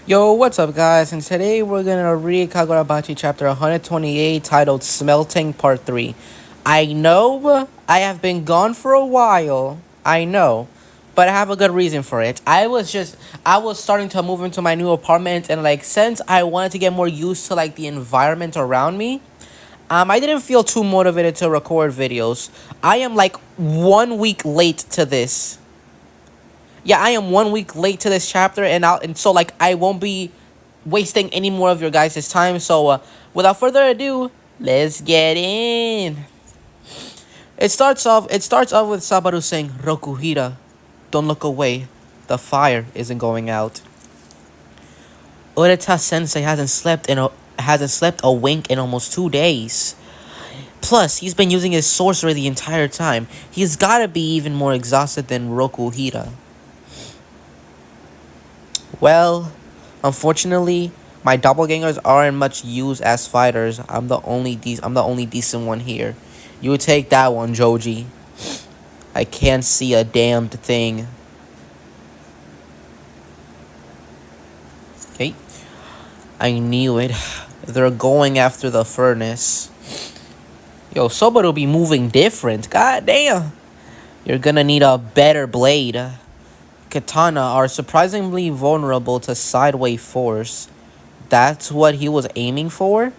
Yo, what's up, guys? And today we're gonna read Kagurabachi chapter 128 titled Smelting Part 3. I know I have been gone for a while. I know. But I have a good reason for it. I was starting to move into my new apartment, and since I wanted to get more used to the environment around me, I didn't feel too motivated to record videos. I am 1 week late to this. Yeah, I am 1 week late to this chapter, and I won't be wasting any more of your guys' time. So without further ado, let's get in. It starts off with Sabaru saying, "Rokuhira, don't look away. The fire isn't going out." Ureta Sensei hasn't slept a wink in almost 2 days. Plus, he's been using his sorcery the entire time. He's gotta be even more exhausted than Rokuhira. Well, unfortunately, my doppelgangers aren't much used as fighters. I'm the only decent one here. You take that one, Joji. I can't see a damned thing. Okay. I knew it. They're going after the furnace. Yo, Sobaru be moving different. God damn. You're gonna need a better blade. Katana are surprisingly vulnerable to sideway force. That's what he was aiming for?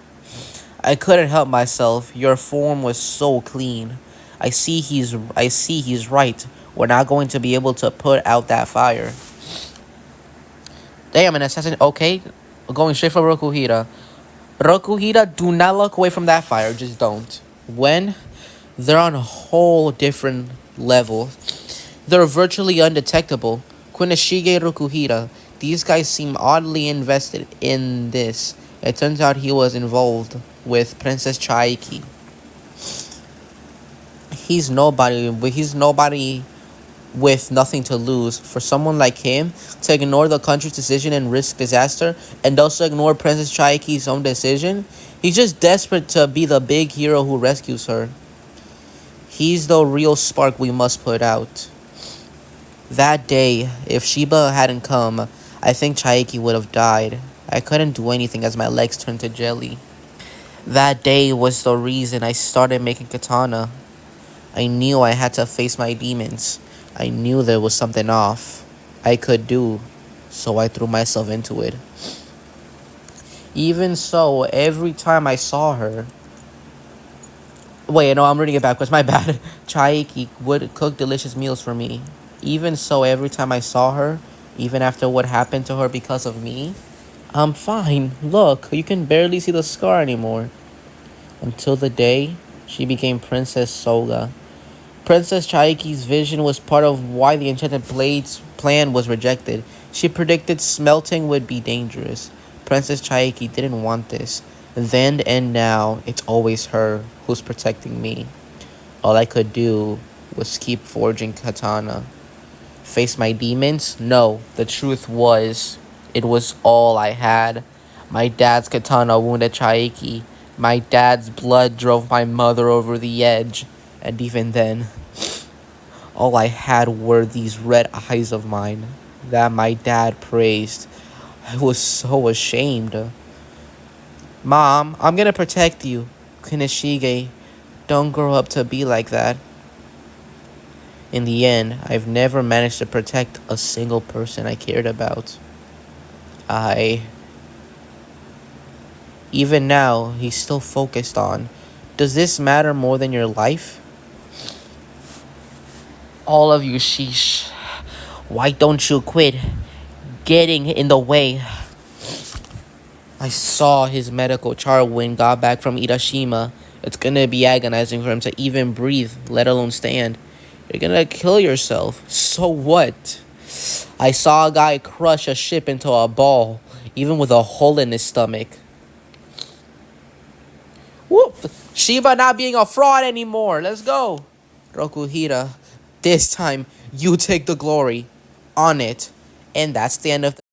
I couldn't help myself. Your form was so clean. I see he's right. We're not going to be able to put out that fire. Damn, an assassin. Okay, going straight for Rokuhira. Rokuhira, do not look away from that fire. Just don't. When they're on a whole different level, they're virtually undetectable. Kunishige Rokuhira. These guys seem oddly invested in this. It turns out he was involved with Princess Chaiki. He's nobody with nothing to lose. For someone like him to ignore the country's decision and risk disaster, and also ignore Princess Chaiki's own decision, he's just desperate to be the big hero who rescues her. He's the real spark we must put out. That day, if Shiba hadn't come, I think Chaiki would have died. I couldn't do anything as my legs turned to jelly. That day was the reason I started making katana. I knew I had to face my demons. I knew there was something off I could do, so I threw myself into it. Even so, every time I saw her... Wait, no, I'm reading it backwards, my bad. Chaiki would cook delicious meals for me. Even so, every time I saw her, even after what happened to her because of me, I'm fine. Look, you can barely see the scar anymore. Until the day she became Princess Soga. Princess Chaiki's vision was part of why the Enchanted Blade's plan was rejected. She predicted smelting would be dangerous. Princess Chaiki didn't want this. Then and now, it's always her who's protecting me. All I could do was keep forging katana. Face my demons? No, the truth was, it was all I had. My dad's katana wounded Chaiki. My dad's blood drove my mother over the edge. And even then, all I had were these red eyes of mine that my dad praised. I was so ashamed. Mom, I'm gonna protect you. Kunishige, don't grow up to be like that. In the end, I've never managed to protect a single person I cared about. Even now, he's still focused on. Does this matter more than your life? All of you, sheesh. Why don't you quit getting in the way? I saw his medical chart when got back from Irashima. It's gonna be agonizing for him to even breathe, let alone stand. You're gonna kill yourself. So what? I saw a guy crush a ship into a ball, even with a hole in his stomach. Whoop! Shiba not being a fraud anymore. Let's go. Rokuhira, this time you take the glory on it. And that's the end of